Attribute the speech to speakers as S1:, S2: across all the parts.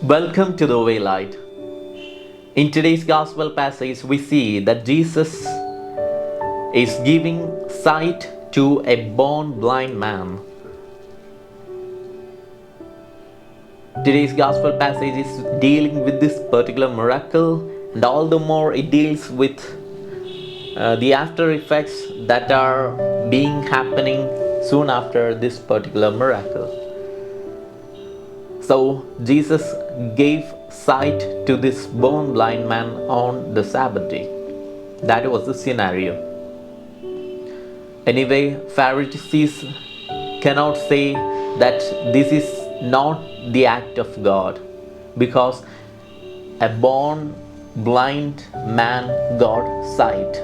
S1: Welcome to the Waylight. In today's gospel passage, we see that Jesus is giving sight to a born blind man. Today's gospel passage is dealing with this particular miracle, and all the more it deals with the after effects that are being happening soon after this particular miracle. So Jesus gave sight to this born blind man on the Sabbath day. That was the scenario. Anyway, Pharisees cannot say that this is not the act of God because a born blind man got sight.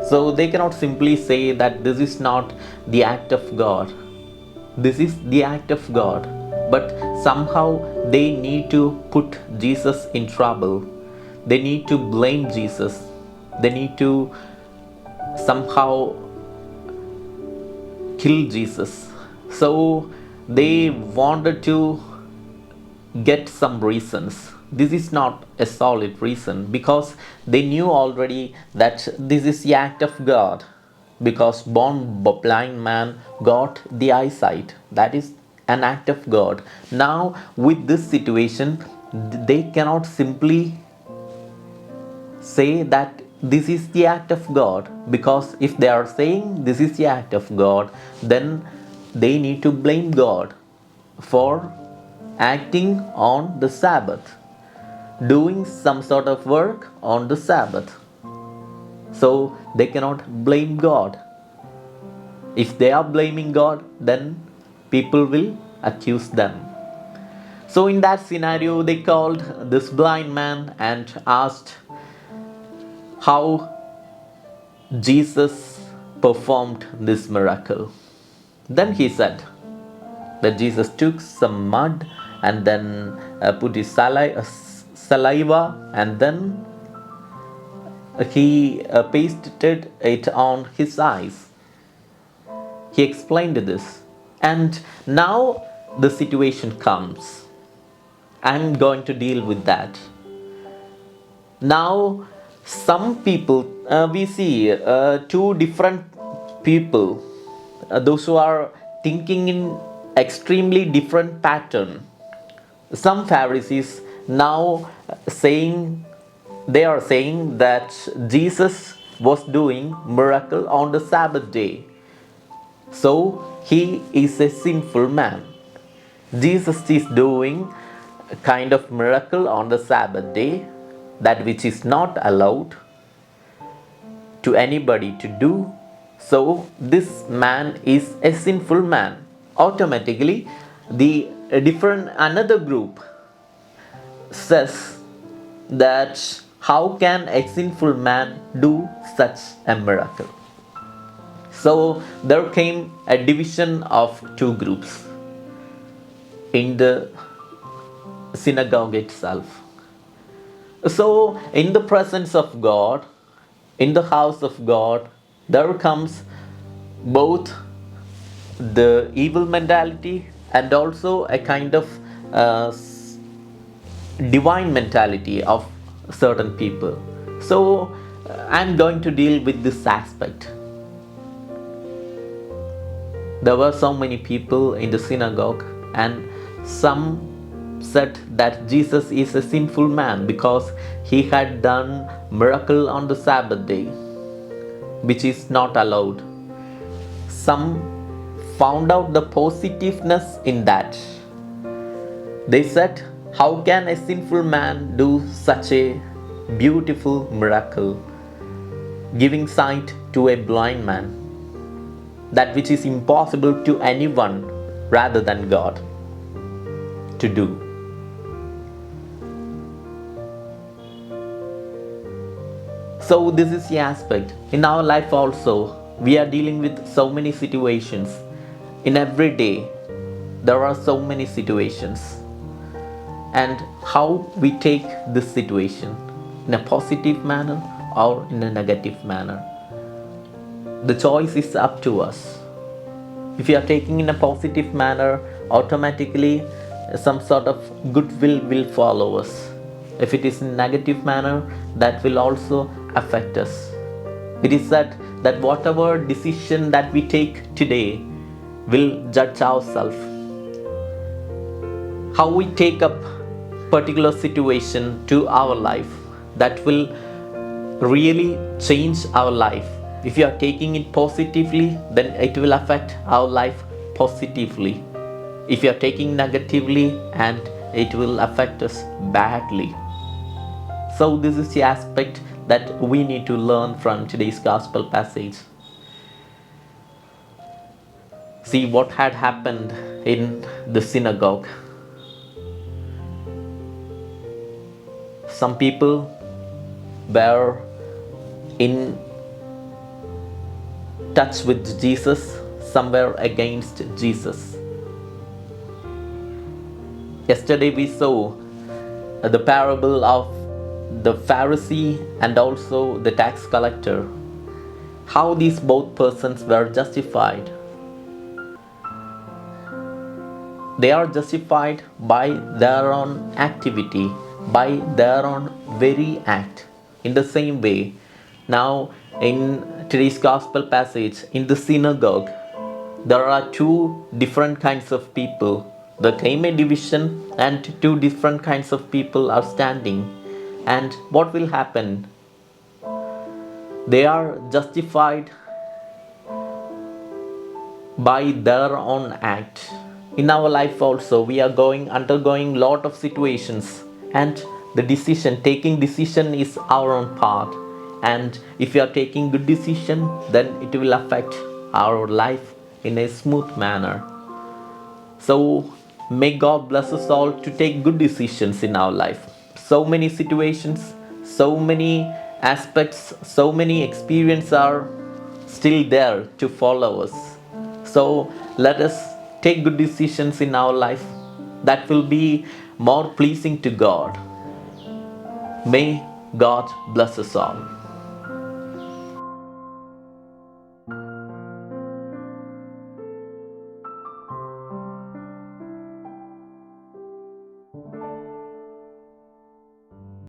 S1: So they cannot simply say that this is not the act of God. This is the act of God. But somehow they need to put Jesus in trouble. They need to blame Jesus. They need to somehow kill Jesus. So they wanted to get some reasons. This is not a solid reason because they knew already that this is the act of God. Because born blind man got the eyesight. That is an act of God. Now with this situation, they cannot simply say that this is the act of God, because if they are saying this is the act of God, then they need to blame God for acting on the Sabbath, doing some sort of work on the Sabbath. So they cannot blame God. If they are blaming God, then people will accuse them. So in that scenario, they called this blind man and asked how Jesus performed this miracle. Then he said that Jesus took some mud and then put his saliva, and then he pasted it on his eyes. He explained this. And now the situation comes. I'm going to deal with that. Now, some people, we see two different people, those who are thinking in extremely different pattern. Some Pharisees now they are saying that Jesus was doing miracle on the Sabbath day. So he is a sinful man. Jesus is doing a kind of miracle on the Sabbath day, that which is not allowed to anybody to do. So this man is a sinful man. Automatically, the different another group says that how can a sinful man do such a miracle? So there came a division of two groups in the synagogue itself. So, in the presence of God, in the house of God, there comes both the evil mentality and also a kind of divine mentality of certain people. So, I'm going to deal with this aspect. There were so many people in the synagogue, and some said that Jesus is a sinful man because he had done miracle on the Sabbath day, which is not allowed. Some found out the positiveness in that. They said, how can a sinful man do such a beautiful miracle, giving sight to a blind man? That which is impossible to anyone rather than God to do. So this is the aspect. In our life also, we are dealing with so many situations. In every day, there are so many situations. And how we take this situation, in a positive manner or in a negative manner. The choice is up to us. If you are taking in a positive manner, automatically some sort of goodwill will follow us. If it is in negative manner, that will also affect us. It is said that whatever decision that we take today will judge ourselves. How we take up particular situation to our life, that will really change our life. If you are taking it positively, then it will affect our life positively. If you are taking negatively, and it will affect us badly. So this is the aspect that we need to learn from today's gospel passage. See what had happened in the synagogue. Some people were in touch with Jesus, some were against Jesus. Yesterday we saw the parable of the Pharisee and also the tax collector, how these both persons were justified. They are justified by their own activity, by their own very act. In the same way, now in today's gospel passage, in the synagogue, there are two different kinds of people. There came a division, and two different kinds of people are standing. And what will happen? They are justified by their own act. In our life also, we are undergoing lot of situations, and taking decision is our own part. And if you are taking good decision, then it will affect our life in a smooth manner. So may God bless us all to take good decisions in our life. So many situations, so many aspects, so many experiences are still there to follow us. So let us take good decisions in our life that will be more pleasing to God. May God bless us all.